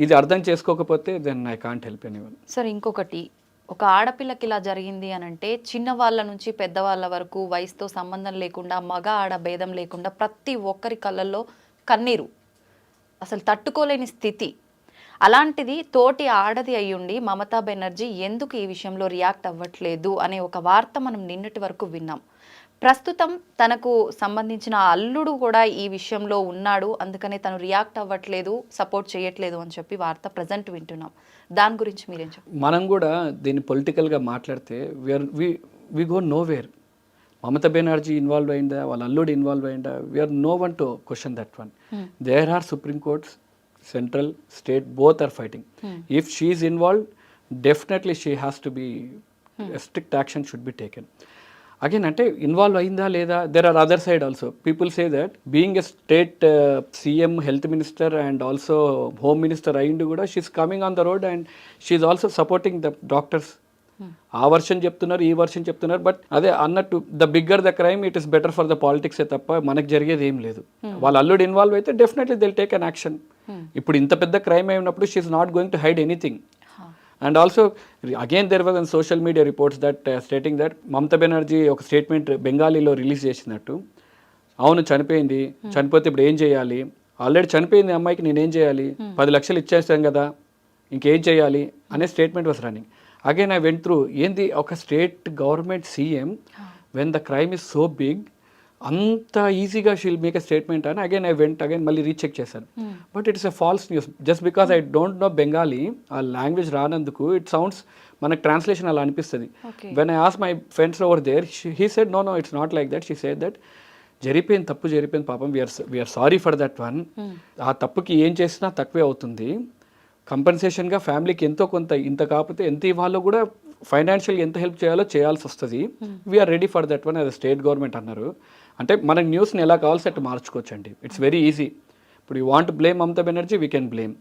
B: ఇది అర్థం చేసుకోకపోతే then I can't help anyone.
A: Sir ఇంకొకటి, ఒక ఆడపిల్లకి ఇలా జరిగింది అని అంటే చిన్నవాళ్ళ నుంచి పెద్దవాళ్ళ వరకు వయసుతో సంబంధం లేకుండా మగ ఆడ భేదం లేకుండా ప్రతి ఒక్కరి కళ్ళల్లో కన్నీరు, అసలు తట్టుకోలేని స్థితి. అలాంటిది తోటి ఆడది అయ్యుండి మమతా బెనర్జీ ఎందుకు ఈ విషయంలో రియాక్ట్ అవ్వట్లేదు అనే ఒక వార్త మనం నిన్నటి వరకు విన్నాం. ప్రస్తుతం తనకు సంబంధించిన అల్లుడు కూడా ఈ విషయంలో ఉన్నాడు, అందుకనే తను రియాక్ట్ అవ్వట్లేదు, సపోర్ట్ చేయట్లేదు అని చెప్పి వార్త ప్రజెంట్ వింటున్నాం. దాని గురించి మీరేం చెప్పారు?
B: మనం కూడా దీన్ని పొలిటికల్గా మాట్లాడితే we go nowhere. Mamata Banerjee involve అయిందా, వాళ్ళ అల్లుడు ఇన్వాల్వ్ అయిందా, we're no one to question that one. There are supreme courts, central, state, both are fighting. If she is involved, definitely she has to be strict action should be taken. Again అంటే ఇన్వాల్వ్ అయిందా లేదా, there are other side also. People say that being a state CM, health minister and also home minister అయింది కూడా she's coming on the road and she's also supporting the doctors. ఆ వర్షన్ చెప్తున్నారు, ఈ వర్షన్ చెప్తున్నారు. బట్ అదే అన్నట్టు the bigger the crime it is better for the పాలిటిక్సే తప్ప మనకు జరిగేది ఏం లేదు. వాళ్ళ అల్లుడు ఇన్వాల్వ్ అయితే definitely they'll take an action. ఇప్పుడు ఇంత పెద్ద క్రైమ్ అయినప్పుడు she's not going to hide anything. And also, again, there was on social media reports that stating that Mamata Banerjee ఒక స్టేట్మెంట్ బెంగాలీలో రిలీజ్ చేసినట్టు, అవును చనిపోయింది, చనిపోతే ఇప్పుడు ఏం చేయాలి, ఆల్రెడీ చనిపోయింది అమ్మాయికి నేనేం చేయాలి, 10 లక్షలు ఇచ్చేస్తాం కదా, ఇంకేం చేయాలి అనే statement was running. Again I went through, ఏంది ఒక state government CM when the crime is so big అంత ఈజీగా షీల్ మేక్ ఎ స్టేట్మెంట్ అని అగైన్ ఐ వెంట్ అగైన్ మళ్ళీ రీచెక్ చేశాను. But it's a false news. Just because I don't know Bengali, ఆ లాంగ్వేజ్ రానందుకు ఇట్ సౌండ్స్, మనకు ట్రాన్స్లేషన్ అలా అనిపిస్తుంది. When I ask my friends over there, he said no it's not like that. She said that జరిపోయింది, తప్పు జరిపోయింది, పాపం we're sorry for that one. ఆ తప్పుకి ఏం చేసినా తక్కువే అవుతుంది. కంపెన్సేషన్గా ఫ్యామిలీకి ఎంతో కొంత, ఇంత కాకపోతే ఎంత ఇవ్వాలో కూడా ఫైనాన్షియల్గా ఎంత హెల్ప్ చేయాలో చేయాల్సి వస్తుంది. We are ready for that one as state government అన్నారు. అంటే మనకు న్యూస్ని ఎలా కావాల్సి అట్లా మార్చుకోవచ్చు అండి. It's very easy. ఇప్పుడు you want blame Mamata Banerjee, we can blame.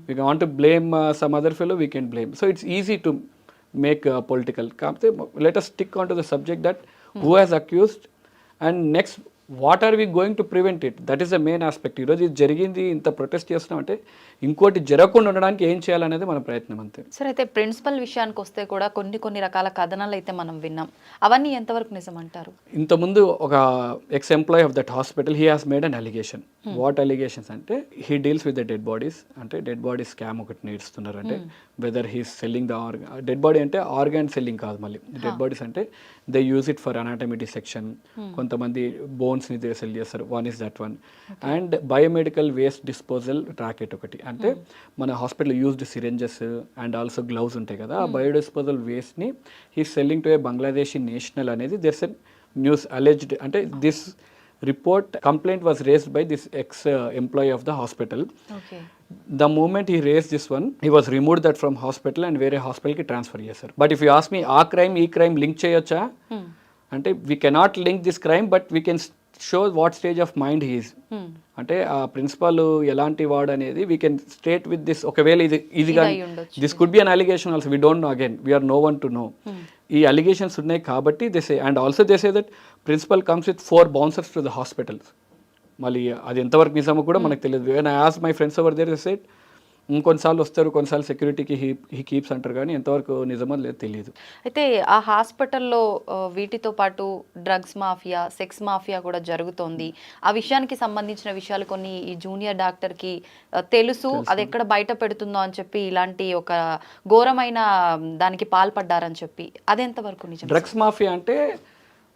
B: We want blame some other fellow, we can blame. So it's easy to make political. కాకపోతే let us stick on to the subject that who has accused and next what are we going to prevent it, that is the main aspect. ఈరోజు ఇది జరిగింది, ఇంత ప్రొటెస్ట్ చేస్తున్నాం అంటే ఇంకోటి జరగకుండా ఉండడానికి ఏం చేయాలనేది మన ప్రయత్నం అంతే.
A: సరే, అయితే ప్రిన్సిపల్ విషయానికి వస్తే కూడా కొన్ని రకాల కథనాలు అయితే మనం విన్నాం, అవన్నీ ఎంతవరకు నిజం అంటారు?
B: ఇంతకుముందు ఒక ex employee of that hospital he has made an allegation. What allegations అంటే he deals with the dead bodies. అంటే డెడ్ బాడీ స్కామ్ ఒకటి నేర్చుతున్నారు. అంటే whether he's selling the dead body, అంటే ఆర్గాన్ సెల్లింగ్ కాదు, మళ్ళీ డెడ్ బాడీస్ అంటే they use it for anatomy dissection. కొంతమంది బోన్స్ని సెల్ చేస్తారు, one is that one. And biomedical waste disposal racket ఒకటి, అంటే మన hospital used syringes and also gloves ఉంటాయి కదా, ఆ బయోడిస్పోజల్ వేస్ట్ని he selling to a Bangladeshi national అనేది దెర్స్ ఎ న్యూస్ అలెజ్డ్. అంటే this report complaint was raised by this ex employee of the hospital. The moment he raised this one, he was removed that from hospital and వేరే హాస్పిటల్కి ట్రాన్స్ఫర్ చేశారు. But if you ask me, ఆ క్రైమ్ ఈ క్రైమ్ లింక్ చేయొచ్చా అంటే we cannot link this crime, but we can show what stage of mind he is. అంటే ఆ ప్రిన్సిపల్ ఎలాంటి వాడు అనేది we can state with this. ఒకవేళ ఇది కానీ this could be an allegation also, we don't know, again we're no one to know. ఈ అలిగేషన్స్ ఉన్నాయి కాబట్టి they say, and also they say that principal comes with 4 bouncers to the hospitals. మళ్ళీ అది ఎంతవరకు నిజమో కూడా మనకు తెలియదు. When I ask my friends over there, they said ఇంకొన్నిసార్లు వస్తారు, కొన్నిసార్లు సెక్యూరిటీకి హీ కీప్స్ అంటారు, కానీ ఎంతవరకు నిజమో లేదు తెలియదు.
A: అయితే ఆ హాస్పిటల్లో వీటితో పాటు డ్రగ్స్ మాఫియా, సెక్స్ మాఫియా కూడా జరుగుతోంది. ఆ విషయానికి సంబంధించిన విషయాలు కొన్ని ఈ జూనియర్ డాక్టర్కి తెలుసు, అది ఎక్కడ బయట పెడుతుందో అని చెప్పి ఇలాంటి ఒక ఘోరమైన దానికి పాల్పడ్డారని చెప్పి, అది ఎంతవరకు నిజం?
B: డ్రగ్స్ మాఫియా అంటే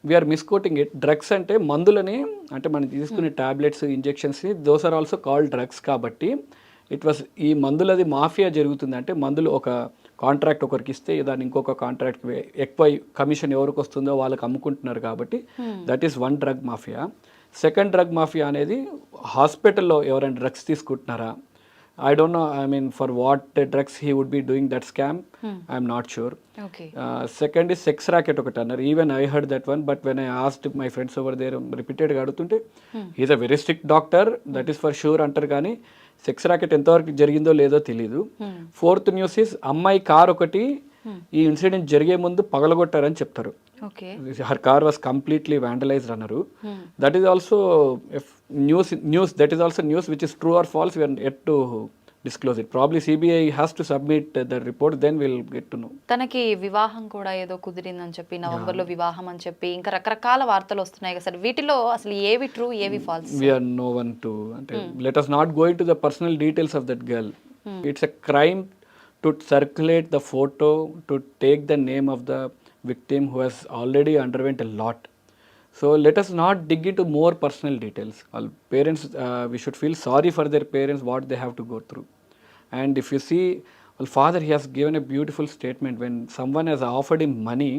B: వీఆర్ మిస్కోటింగ్ ఇట్. డ్రగ్స్ అంటే మందులని, అంటే మనం తీసుకునే టాబ్లెట్స్, ఇంజెక్షన్స్ని, those are also called drugs. కాబట్టి ఇట్ వాస్ ఈ మందులది మాఫియా జరుగుతుంది. అంటే మందులు ఒక కాంట్రాక్ట్ ఒకరికి ఇస్తే దాన్ని ఇంకొక కాంట్రాక్ట్ ఎక్కువ కమిషన్ ఎవరికి వస్తుందో వాళ్ళకి అమ్ముకుంటున్నారు కాబట్టి that is one drug mafia. Second drug mafia అనేది హాస్పిటల్లో ఎవరైనా డ్రగ్స్ తీసుకుంటున్నారా, I don't know, I mean for what drugs he would be doing that scam, I'm not sure. Second is sex racket ఒకటి అన్నారు. Even I heard that one, but when I asked my friends over there రిపీటెడ్గా అడుగుతుంటే is a very strict doctor, that is for sure అంటారు, కానీ సెక్స్ ర్యాకెట్ ఎంతవరకు జరిగిందో లేదో తెలీదు. ఫోర్త్ న్యూస్ ఇస్ అమ్మాయి కార్ ఒకటి ఈ ఇన్సిడెంట్ జరిగే ముందు పగలగొట్టారని చెప్తారు. Her car was completely vandalized అన్నారు. That is also news that is also news which is true or false, we are at to disclose it. Probably CBI has to submit the report, then we'll get to know.
A: తనకి వివాహం కూడా ఏదో కుదిరిందని చెప్పి, నవంబర్లో వివాహం అని చెప్పి ఇంకా రకరకాల వార్తలు వస్తున్నాయి కదా సార్, వీటిలో అసలు ఏవి ట్రూ ఏవి falls?
B: We are no one to, let us not go into the personal details of that girl. It's a crime to circulate the photo, to take the name of the victim who has already underwent a lot. So let us not dig into more personal details. All parents, we should feel sorry for their parents, what they have to go through. And if you see, well, father, he has given a beautiful statement when someone has offered him money,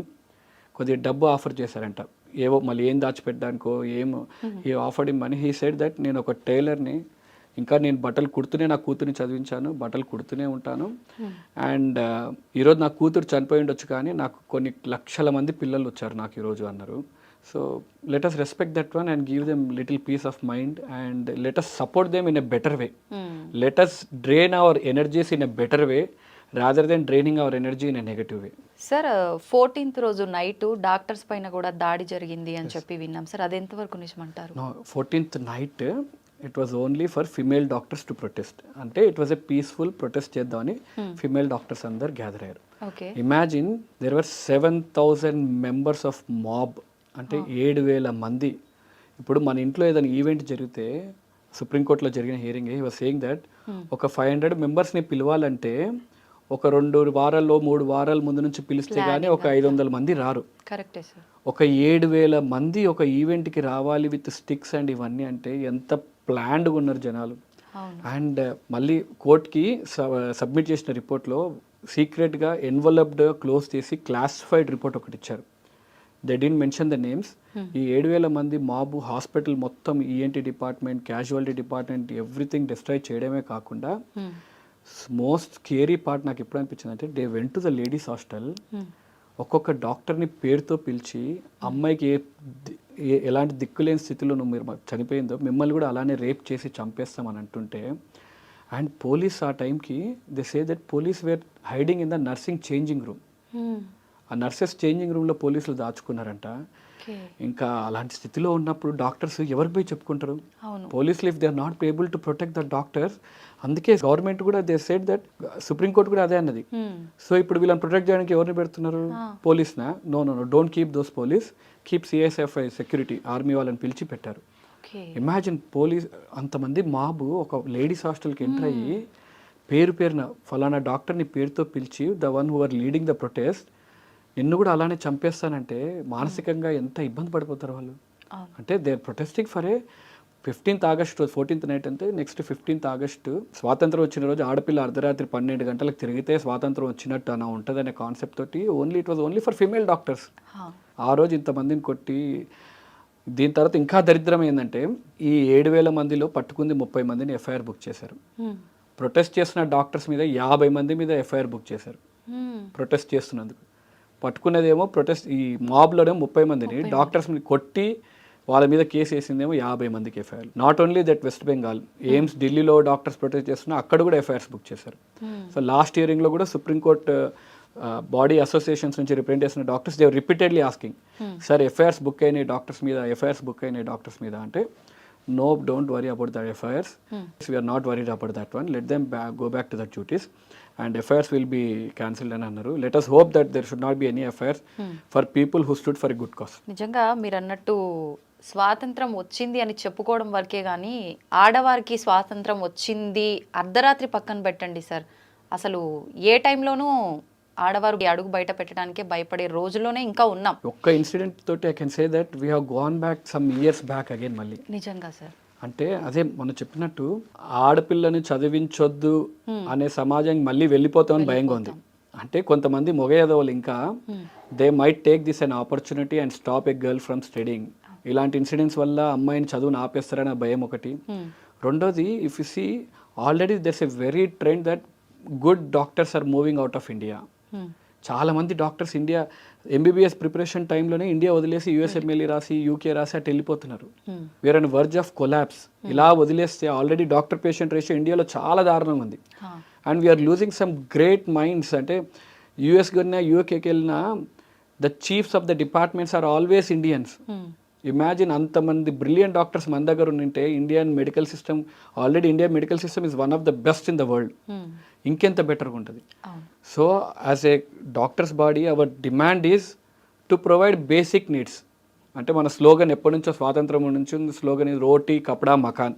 B: కొద్దిగా డబ్బు ఆఫర్ చేశారంట, ఏవో మళ్ళీ ఏం దాచిపెట్టడానికో ఏమో, he offered him money. He said that నేను ఒక టైలర్ని, ఇంకా నేను బట్టలు కుడుతూనే నా కూతుర్ని చదివించాను, బట్టలు కుడుతూనే ఉంటాను, అండ్ ఈరోజు నా కూతురు చనిపోయి ఉండొచ్చు కానీ నాకు కొన్ని లక్షల మంది పిల్లలు వచ్చారు నాకు ఈరోజు అన్నారు. So let us respect that one and give them little peace of mind, and let us support them in a better way. Let us drain our energies in a better way rather than draining our energy in a negative way.
A: Sir 14th రోజు నైట్ డాక్టర్స్ పైన కూడా దాడి జరిగింది అని చెప్పి విన్నాం సార్, అది ఎంతవరకు నిజమంటారు?
B: No, 14th night it was only for female doctors to protest. అంటే it was a peaceful protest చేద్దామని female doctors అందరు గ్యాదర్ అయ్యారు. Imagine there were 7,000 members of mob, అంటే 7,000 మంది. ఇప్పుడు మన ఇంట్లో ఏదైనా ఈవెంట్ జరిగితే, సుప్రీంకోర్టులో జరిగిన hearing, he was saying that ఒక 500 మెంబర్స్ని పిలవాలంటే ఒక 2 వారాల్లో 3 వారాల ముందు నుంచి పిలిస్తే కానీ ఒక 500 మంది రారు.
A: కరెక్టే సార్.
B: ఒక 7,000 మంది ఒక ఈవెంట్కి రావాలి విత్ స్టిక్స్ అండ్ ఇవన్నీ అంటే ఎంత ప్లాన్డ్గా ఉన్నారు జనాలు. అండ్ మళ్ళీ కోర్ట్కి సబ్మిట్ చేసిన రిపోర్ట్లో సీక్రెట్గా ఎన్వలప్డ్ క్లోజ్ చేసి క్లాసిఫైడ్ రిపోర్ట్ ఒకటి ఇచ్చారు. They didn't mention the names. ఈ 7,000 మంది మాబు హాస్పిటల్ మొత్తం, ENT department, casualty department, everything destroy చేయడమే కాకుండా మోస్ట్ స్కేరీ పార్ట్ నాకు ఎప్పుడు అనిపించింది అంటే, they went to the ladies hostel, ఒక్కొక్క డాక్టర్ని పేరుతో పిలిచి అమ్మాయికి ఎలాంటి దిక్కులేని స్థితిలో మీరు చనిపోయిందో మిమ్మల్ని కూడా అలానే రేప్ చేసి చంపేస్తామని అంటుంటే, అండ్ పోలీస్ ఆ టైంకి they say that police were hiding in the nursing changing room. ఆ నర్సెస్ చేంజింగ్ రూమ్లో పోలీసులు దాచుకున్నారంట. ఇంకా అలాంటి స్థితిలో ఉన్నప్పుడు డాక్టర్స్ ఎవరికి పోయి చెప్పుకుంటారు? పోలీసులు if they are not able to protect the doctors, అందుకే గవర్నమెంట్ కూడా దే సెడ్ దట్, సుప్రీంకోర్టు కూడా అదే అన్నది. సో ఇప్పుడు వీళ్ళని ప్రొటెక్ట్ చేయడానికి ఎవరిని పెడుతున్నారు? పోలీస్నా? No no no, don't keep those police, keep CSFI security, army వాళ్ళని పిలిచి పెట్టారు. ఇమాజిన్ పోలీస్ అంతమంది మాబు ఒక లేడీస్ హాస్టల్కి ఎంటర్ అయ్యి పేరున ఫలానా డాక్టర్ని పేరుతో పిలిచి, the one who are leading the protest, నిన్ను కూడా అలానే చంపేస్తానంటే మానసికంగా ఎంత ఇబ్బంది పడిపోతారు వాళ్ళు. అంటే they are protesting for a 15th August, 14th night అంటే నెక్స్ట్ 15th ఆగస్టు స్వాతంత్రం వచ్చిన రోజు ఆడపిల్ల అర్ధరాత్రి 12 గంటలకు తిరిగితే స్వాతంత్రం వచ్చినట్టు అలా ఉంటుంది అనే కాన్సెప్ట్ తోటి it was only for female doctors. ఆ రోజు ఇంతమందిని కొట్టి, దీని తర్వాత ఇంకా దరిద్రం ఏంటంటే ఈ 7,000 మందిలో పట్టుకుంది 30 మందిని ఎఫ్ఐఆర్ బుక్ చేశారు. ప్రొటెస్ట్ చేస్తున్న డాక్టర్స్ మీద 50 మంది మీద ఎఫ్ఐఆర్ బుక్ చేశారు ప్రొటెస్ట్ చేస్తున్నందుకు. పట్టుకునేదేమో ప్రొటెస్ట్, ఈ మాబ్లోనే 30 మందిని డాక్టర్స్ని కొట్టి వాళ్ళ మీద కేసు వేసిందేమో 50 మందికి FIR. Not only that, west Bengal, AIIMS ఢిల్లీలో డాక్టర్స్ ప్రొటెస్ట్ చేస్తున్నా అక్కడ కూడా ఎఫ్ఐఆర్స్ బుక్ చేశారు. సో లాస్ట్ హియరింగ్లో కూడా సుప్రీంకోర్టు బాడీ అసోసియేషన్స్ నుంచి రిప్రజెంట్ చేసిన doctors they repeatedly asking, sir FIRs book అయినాయి డాక్టర్స్ మీద, ఎఫ్ఐఆర్స్ బుక్ అయినాయి డాక్టర్స్ మీద అంటే, no, don't worry about the FIRs. We are not worried about that one. Let them go back to their duties and FIRs will be cancelled అని అన్నారు. Let us hope that there should not be any FIRs for people who stood for a good cause.
A: నిజంగా మీరు అన్నట్టు స్వాతంత్రం వచ్చింది అని చెప్పుకోవడం వరకే కానీ ఆడవారికి స్వాతంత్రం వచ్చింది అర్ధరాత్రి పక్కన పెట్టండి సార్, అసలు ఏ టైంలోనూ ఆడవారు అడుగు బయట పెట్టడానికే భయపడే రోజుల్లోనే ఇంకా ఉన్నాం.
B: ఒక్క ఇన్సిడెంట్ తోటి I can say that we have gone back some years back again. మళ్ళీ
A: నిజంగా సార్
B: అంటే అదే మనం చెప్పినట్టు ఆడపిల్లని చదివించొద్దు అనే సమాజం మళ్ళీ వెళ్ళిపోతామని భయంగా ఉంది. అంటే కొంతమంది మొగ ఎదవలు ఇంకా they might take this an opportunity and stop a girl from studying. ఇలాంటి ఇన్సిడెంట్స్ వల్ల అమ్మాయిని చదువుని ఆపేస్తారని భయం ఒకటి. రెండోది, if you see already there's a very trend that good doctors are moving out of India. చాలా మంది డాక్టర్స్ ఇండియా ఎంబీబీఎస్ ప్రిపరేషన్ టైంలోనే ఇండియా వదిలేసి యూఎస్ఎంఎల్ఈ రాసి యూకే రాసి అటు వెళ్ళిపోతున్నారు. We're on verge of collapse. ఇలా వదిలేస్తే ఆల్రెడీ డాక్టర్ పేషెంట్ రేషియో ఇండియాలో చాలా దారుణంగా ఉంది. And we're losing some great minds. అంటే యూఎస్కి వెళ్ళినా యూకేకి వెళ్ళినా the chiefs of the departments are always Indians. Imagine అంతమంది బ్రిలియంట్ డాక్టర్స్ మన దగ్గర ఉంటే Indian medical system, already Indian medical system is one of the best in the world. ఇంకెంత బెటర్గా ఉంటుంది. So as a doctors body our demand is to provide basic needs. అంటే మన స్లోగన్ ఎప్పటి నుంచో స్వాతంత్రం నుంచి స్లోగన్ ఈజ్ రోటీ కపడా మకాన్.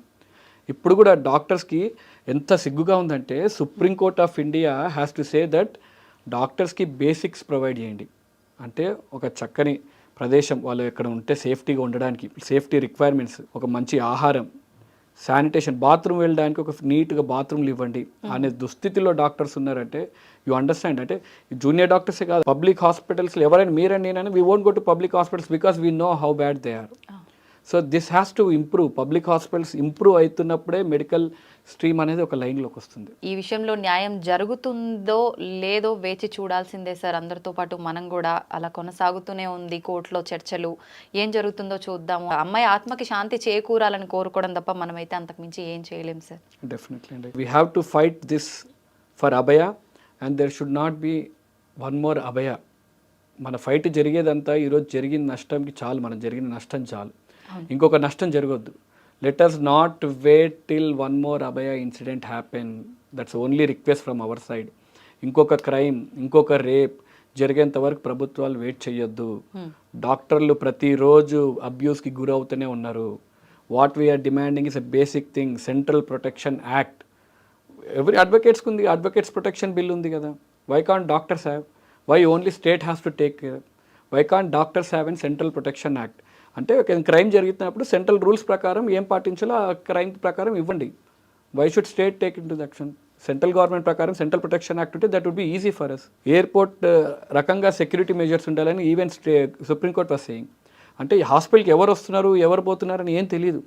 B: ఇప్పుడు కూడా డాక్టర్స్కి ఎంత సిగ్గుగా ఉందంటే supreme court of India has to say that డాక్టర్స్కి బేసిక్స్ ప్రొవైడ్ చేయండి. అంటే ఒక చక్కని ప్రదేశం, వాళ్ళు ఎక్కడ ఉంటే సేఫ్టీగా ఉండడానికి సేఫ్టీ రిక్వైర్మెంట్స్, ఒక మంచి ఆహారం, శానిటేషన్, బాత్రూమ్ వెళ్ళడానికి ఒక నీట్గా బాత్రూమ్లు ఇవ్వండి అనే దుస్థితిలో డాక్టర్స్ ఉన్నారంటే యూ అండర్స్టాండ్. అంటే జూనియర్ డాక్టర్సే కాదు, పబ్లిక్ హాస్పిటల్స్లో ఎవరైనా మీరైనా నేనైనా we won't go to public hospitals because we know how bad they are. So this has to improve. Public hospitals improve అవుతున్నప్పుడే మెడికల్ స్ట్రీమ్ అనేది ఒక లైన్లోకి వస్తుంది.
A: ఈ విషయంలో న్యాయం జరుగుతుందో లేదో వేచి చూడాల్సిందే సార్. అందరితో పాటు మనం కూడా అలా కొనసాగుతూనే ఉంది కోర్టులో చర్చలు. ఏం జరుగుతుందో చూద్దాము. అమ్మాయి ఆత్మకి శాంతి చేకూరాలని కోరుకోవడం తప్ప మనమైతే అంతకుమించి ఏం చేయలేం సార్.
B: డెఫినెట్లీ అండి. We have to fight this for Abhaya and there should not be one more Abhaya. మన ఫైట్ జరిగేదంతా ఈరోజు జరిగిన నష్టంకి చాలు, మనం జరిగిన నష్టం చాలు, ఇంకొక నష్టం జరగొద్దు. Let us not wait till one more Abhaya incident happen. That's only request from our side. ఇంకొక క్రైమ్, ఇంకొక రేప్ జరిగేంత వరకు ప్రభుత్వాలు వెయిట్ చేయొద్దు. డాక్టర్లు ప్రతిరోజు అబ్యూస్కి గురవుతూనే ఉన్నారు. What we are demanding is a basic thing, central protection act. ఎవరి అడ్వకేట్స్కి ఉంది, అడ్వకేట్స్ ప్రొటెక్షన్ బిల్ ఉంది కదా. Why can't doctors have? Why only state has to take care? Why can't doctors have an central protection act? అంటే ఒక క్రైమ్ జరుగుతున్నప్పుడు సెంట్రల్ రూల్స్ ప్రకారం ఏం పాటించాలో ఆ క్రైమ్ ప్రకారం ఇవ్వండి. Why should state take into the action? Central government ప్రకారం సెంట్రల్ ప్రొటెక్షన్ యాక్ట్ ఉంటే that would be easy for us. Airport రకంగా సెక్యూరిటీ మెజర్స్ ఉండాలని ఈవెన్ సుప్రీంకోర్టు వాస్ సేయింగ్. అంటే హాస్పిటల్కి ఎవరు వస్తున్నారు ఎవరు పోతున్నారని ఏం తెలియదు.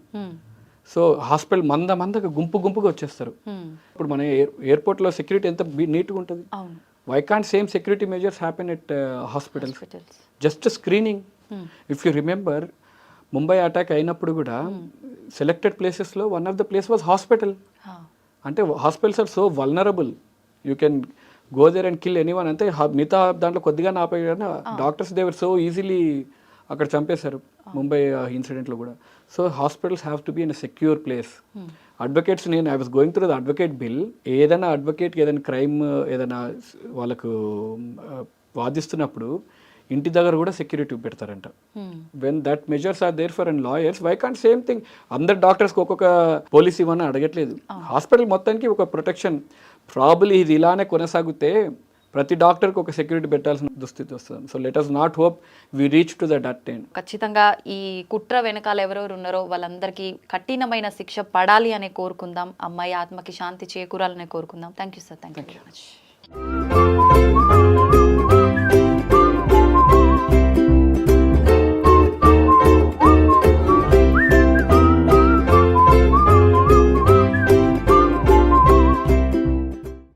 B: సో హాస్పిటల్ మందగా గుంపుగా వచ్చేస్తారు. ఇప్పుడు మన ఎయిర్పోర్ట్లో సెక్యూరిటీ ఎంత నీట్గా ఉంటుంది. Why can't same security measures happen at hospitals? Just screening. If you remember, Mumbai attack అయినప్పుడు కూడా సెలెక్టెడ్ ప్లేసెస్లో one of the place was hospital. అంటే hospitals are so vulnerable, you can go there and kill anyone. అంటే మిగతా దాంట్లో కొద్దిగా ఆపే doctors they were so easily అక్కడ చంపేశారు ముంబై ఇన్సిడెంట్లో కూడా. So hospitals have to be in a secure place. Advocates, నేను I was going through the advocate bill. ఏదైనా అడ్వకేట్కి ఏదైనా క్రైమ్ ఏదైనా వాళ్ళకు వాదిస్తున్నప్పుడు ఇంటి దగ్గర కూడా సెక్యూరిటీ పెడతారంట. When that measures are there for and lawyers, why can't same thing? అందరు డాక్టర్స్కి ఒక్కొక్క పోలీస్ ఇవ్వని అడగట్లేదు. హాస్పిటల్ మొత్తానికి ఒక ప్రొటెక్షన్. ప్రాబబ్లీ ఇది ఇలానే కొనసాగితే ప్రతి డాక్టర్కి ఒక సెక్యూరిటీ పెట్టాల్సిన దుస్థితి వస్తుంది. So let us not hope we reach to that end.
A: ఖచ్చితంగా ఈ కుట్ర వెనకాల ఎవరెవరు ఉన్నారో వాళ్ళందరికీ కఠినమైన శిక్ష పడాలి అనే కోరుకుందాం. అమ్మాయి ఆత్మకి శాంతి చేకూరాలనే కోరుకుందాం. Thank you sir. Thank you very much.